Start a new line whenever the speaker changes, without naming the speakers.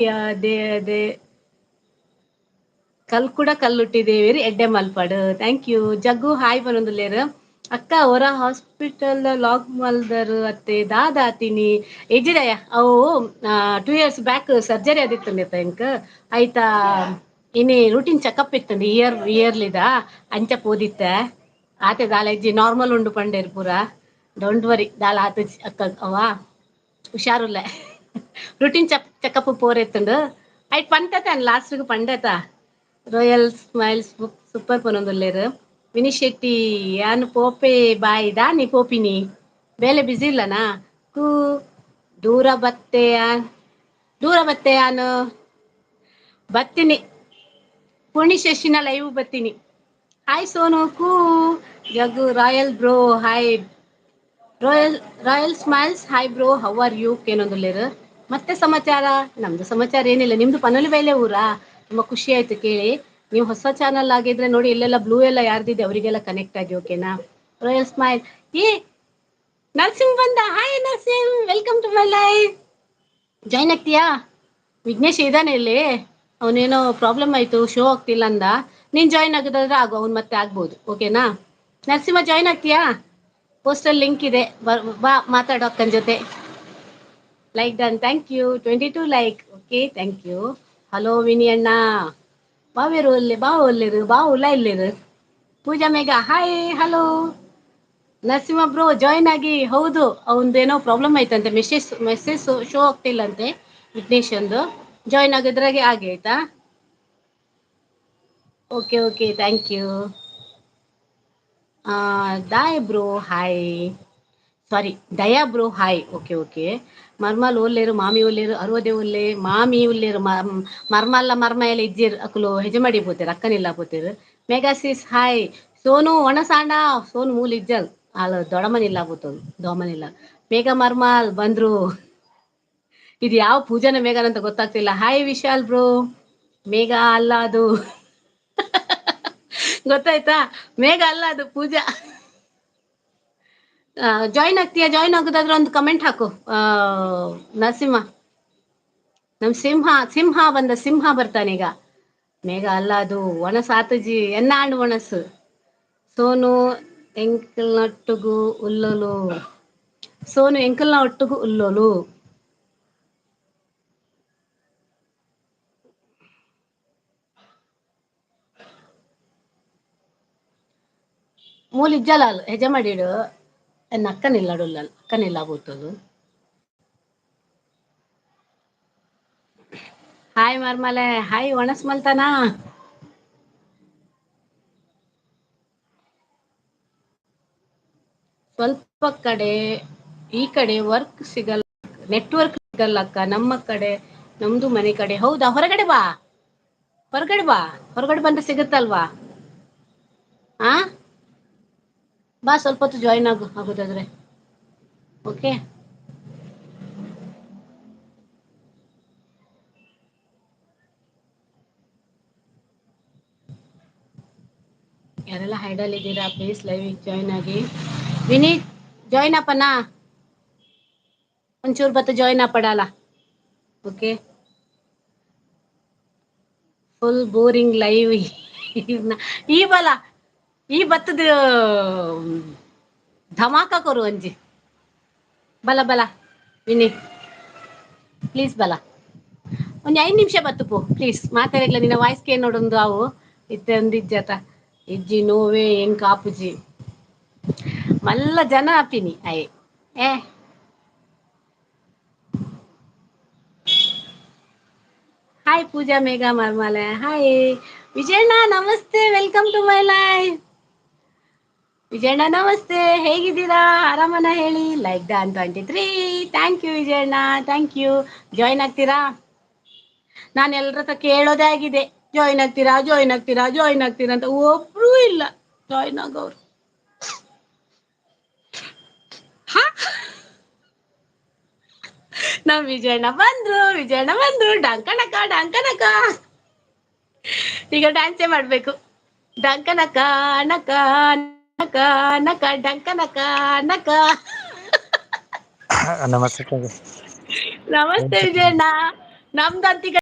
ಅದೇ ಅದೇ ಕಲ್ ಕೂಡ ಕಲ್ಲುಟ್ಟಿದೇವೇರಿ ಎಡ್ಡೆ ಮಲ್ಪಾಡು ಥ್ಯಾಂಕ್ ಯು ಜಗ್ಗು ಹಾಯ್ ಬರೋದಿಲ್ಲೇರು ಅಕ್ಕ ಹೊರ ಹಾಸ್ಪಿಟಲ್ ಲಾಕ್ ಮಲ್ದರು ಅತ್ತೆ ದಾದಾತಿನಿ ಎಜಿಡಯ ಅವು 2 years ಬ್ಯಾಕ್ ಸರ್ಜರಿ ಆದಿತ್ತಂದೆ ಇಂಕ ಆಯ್ತಾ ಇನ್ನಿ ರೂಟೀನ್ ಚೆಕಪ್ ಇತ್ತಂದು ಇಯರ್ಲಿದ ಅಂಚ ಪೋದಿತ್ತೆ ಆತೆ ದಾಲ ಇಜ್ಜಿ ನಾರ್ಮಲ್ ಉಂಡು ಪಂಡೇರು ಪೂರ ಡೋಂಟ್ ವರಿ ದಾಲ ಆತ ಅಕ್ಕ ಅವ ಹುಷಾರುಲ್ಲ ರೂಟೀನ್ ಚೆಕಪ್ ಪೋರೆತ್ತುಂಡು ಐಟ್ ಪಂಡತಾನ ಲಾಸ್ಟ್ಗೆ ಪಂಡತ ರಾಯಲ್ ಸ್ಮೈಲ್ಸ್ ಸೂಪರ್ ಪನೊಂದುಲ್ಲೇರು ವಿನಿಶ್ ಶೆಟ್ಟಿ ಯಾನು ಪೋಪೆ ಬಾಯ್ ದಾನಿ ಪೋಪಿನಿ ಬೇಲೆ ಬಿಸಿ ಇಲ್ಲನಾ ಕೂ ದೂರ ಬತ್ತೆಯಾನು ಬತ್ತೀನಿ ಪುಣಿ ಶಶಿನ ಲೈವ್ ಬತ್ತೀನಿ ಹಾಯ್ ಸೋನು ಕೂ Jaggu Royal bro hi Royal Smiles hi bro how are you ಕೇನೊಂದುಲ್ಲೇರು ಮತ್ತೆ ಸಮಾಚಾರ ನಮ್ದು ಸಮಾಚಾರ ಏನಿಲ್ಲ ನಿಮ್ದು ಪನಲಿ ಬೈಲೆ ಊರಾ ತುಂಬಾ ಖುಷಿ ಆಯ್ತು ಕೇಳಿ ನೀವು ಹೊಸ ಚಾನಲ್ ಆಗಿದ್ರೆ ನೋಡಿ ಇಲ್ಲೆಲ್ಲ ಬ್ಲೂ ಎಲ್ಲ ಯಾರ್ದಿದೆ ಅವರಿಗೆಲ್ಲ ಕನೆಕ್ಟ್ ಆಗಿ ಓಕೆನಾ ರಾಯಲ್ ಸ್ಮೈಲ್ ನರ್ಸಿಂಗ್ ಬಂದ hi Narsing welcome to my life join ಆಗ್ತೀಯಾ ವಿಘ್ನೇಶ್ ಇದಾನೆ ಇಲ್ಲಿ ಅವನೇನೋ ಪ್ರಾಬ್ಲಮ್ ಆಯ್ತು ಶೋ ಆಗ್ತಿಲ್ಲ ಅಂದ ನೀನ್ ಜಾಯ್ನ್ ಆಗೋದಾದ್ರೆ ಆಗು ಅವ್ನು ಮತ್ತೆ ಆಗ್ಬೋದು ಓಕೆನಾ ನರಸಿಂಹ ಜಾಯ್ನ್ ಆಗ್ತೀಯಾ ಪೋಸ್ಟಲ್ ಲಿಂಕ್ ಇದೆ ಬಾ ಮಾತಾಡೋ ಅಕ್ಕನ ಜೊತೆ like done thank you 22 like okay thank you hello Vini ಅಣ್ಣ ಬಾವೇರು ಒಲ್ಲೆ ಬಾ ಒಲ್ಲೇರು ಬಾ ಉಲ್ಲ ಇಲ್ಲೇರು Pooja Megha hi hello Narasimha bro join ಆಗಿ ಹೌದು ಅವಂದೇನೋ ಪ್ರಾಬ್ಲಮ್ ಆಯ್ತಂತೆ ಮೆಸೇಜ್ ಶೋ ಆಗ್ತಿಲ್ಲಂತೆ ವಿಘ್ನೇಶ್ ಅಂದು ಜಾಯ್ನ್ ಆಗಿದ್ರಾಗೆ ಆಗಿ ಆಯ್ತಾ ಓಕೆ ಓಕೆ ಥ್ಯಾಂಕ್ ಯು ದಾಯ್ bro hi sorry Daya bro hi okay okay ಮರ್ಮಾಲ್ ಒಲ್ಲೇರು ಮಾಮಿ ಒಲ್ಲೇರು ಅರುವದೆ ಒಲ್ಲೆ ಮಾಮಿ ಉಲ್ಲೇರು ಮರ್ಮಲ್ಲ ಮರ್ಮ ಎಲ್ಲ ಇಜ್ಜಿರ್ ಅಕ್ಕಲು ಹೆಜಮಾಡಿ ಪೋತೇರು ಅಕ್ಕನಿಲ್ಲ ಪೋತೇರು ಮೆಗಾಸಿಸ್ ಹಾಯ್ ಸೋನು ಒಣಸಾಂಡ ಸೋನು ಮೂಲ್ ಇಜ್ಜಲ್ ಅಲ್ಲ ದೊಡಮನಿಲ್ಲ ಪೋತೋದು ದೋಮನಿಲ್ಲ ಮೇಘ ಮರ್ಮಾಲ್ ಬಂದ್ರು ಇದು ಯಾವ ಪೂಜಾನ ಮೇಘನಂತ ಗೊತ್ತಾಗ್ತಿಲ್ಲ ಹಾಯ್ ವಿಶಾಲ್ ಬ್ರೋ ಮೇಘ ಅಲ್ಲ ಅದು ಗೊತ್ತಾಯ್ತಾ ಮೇಘ ಅಲ್ಲ ಅದು ಪೂಜಾ ಜಾಯ್ನ್ ಆಗ್ತೀಯಾ ಜಾಯ್ನ್ ಆಗೋದಾದ್ರೆ ಒಂದು ಕಮೆಂಟ್ ಹಾಕು ನರಸಿಂಹ ನಮ್ ಸಿಂಹ ಬಂದ ಸಿಂಹ ಬರ್ತಾನೆ ಈಗ ಮೇಘ ಅಲ್ಲ ಅದು ಒಣಸ್ ಆತಜಿ ಎನ್ನಾಂಡು ಒಣಸು ಸೋನು ಎಂಕಲ್ನೊಟ್ಟುಗು ಉಲ್ಲಲು ಸೋನು ಎಂಕಲ್ನ ಒಟ್ಟುಗು ಉಲ್ಲೋಲು ಮೂಲ ಇಜ್ಜಲಾಲ್ ಹೆಜ ಮಾಡಿಡು ಎನ್ನ ಅಕ್ಕನಿಲ್ಲಡುಲ್ಲಲ್ ಅಕ್ಕನಿಲ್ಲ ಬೋತದು ಹಾಯ್ ಮರ್ಮಲೆ ಹಾಯ್ ಒಣಸ್ ಮಲ್ತಾನ ಸ್ವಲ್ಪ ಕಡೆ ಈ ಕಡೆ ವರ್ಕ್ ಸಿಗಲ್ಲ ನೆಟ್ವರ್ಕ್ ಸಿಗಲ್ಲಕ್ಕ ನಮ್ಮ ಕಡೆ ನಮ್ದು ಮನೆ ಕಡೆ ಹೌದಾ ಹೊರಗಡೆ ಬಾ ಹೊರಗಡೆ ಬಂದ್ರೆ ಸಿಗುತ್ತಲ್ವಾ ಆ ಬಾ ಸ್ವಲ್ಪ ಹೊತ್ತು ಜಾಯಿನ್ ಆಗೋದಾದ್ರೆ ಓಕೆ ಯಾರೆಲ್ಲ ಹೈಡಲ್ ಇದ್ದೀರಾ ಪ್ಲೀಸ್ ಲೈವ್ ಜಾಯಿನ್ ಆಗಿ ವಿನೀತ್ ಜಾಯಿನ್ ಅಪ್ಪನಾ ಒಂಚೂರು ಬತ್ತು ಜಾಯಿನ್ ಪಡಾಲ ಓಕೆ ಫುಲ್ ಬೋರಿಂಗ್ ಲೈವ್ ಈ ಬಲ ಈ ಬತ್ತದ ಧಮಾಕ ಕೊರು ಅಂಜಿ ಬಲ ಬಲ ವಿನಿ ಪ್ಲೀಸ್ ಬಲ ಒಂದ್ 5 ನಿಮಿಷ ಬತ್ತು ಪೋ ಪ್ಲೀಸ್ ಮಾತಾಡಲ ನಿನ್ನ ವಾಯ್ಸ್ಗೆ ನೋಡೊಂದು ಅವು ಇತ್ತೆ ಒಂದು ಇಜ್ಜತ ಇಜ್ಜಿ ನೋವೇ ಹೆಂಗ್ ಕಾಪುಜಿ ಮಲ್ಲ ಜನ ಆಪಿನಿ ಅಯ್ ಏ ಹಾಯ್ ಪೂಜಾ ಮೇಘ ಮರ್ಮಾಲೆ ಹಾಯ್ ವಿಜಯಣ್ಣ ನಮಸ್ತೆ ವೆಲ್ಕಮ್ ಟು ಮೈ ಲೈಫ್ ವಿಜಯಣ್ಣ ನಮಸ್ತೆ ಹೇಗಿದ್ದೀರಾ ಆರಾಮನ ಹೇಳಿ ಲೈಕ್ ಡನ್ 23 ಥ್ಯಾಂಕ್ ಯು ವಿಜಯಣ್ಣ ಥ್ಯಾಂಕ್ ಯು ಜಾಯಿನ್ ಆಗ್ತೀರಾ ನಾನು ಎಲ್ರತ್ರ ಕೇಳೋದೇ ಆಗಿದೆ ಜಾಯಿನ್ ಆಗ್ತೀರಾ ಅಂತ ಒಬ್ರೂ ಇಲ್ಲ ಜಾಯಿನ್ ಆಗೋರು ನಮ್ ವಿಜಯಣ್ಣ ಬಂದ್ರು ಡಂಕನಕ ಈಗ ಡ್ಯಾನ್ಸೇ ಮಾಡ್ಬೇಕು ಡಂಕನಕ ನಕ ನಕ ನಕ ಡಂಕನಕ ನಕ
ನಮಸ್ತೆ
ನಮಸ್ತೆ ವಿಜಯಣ್ಣ ನಮ್ದಂತೀಗ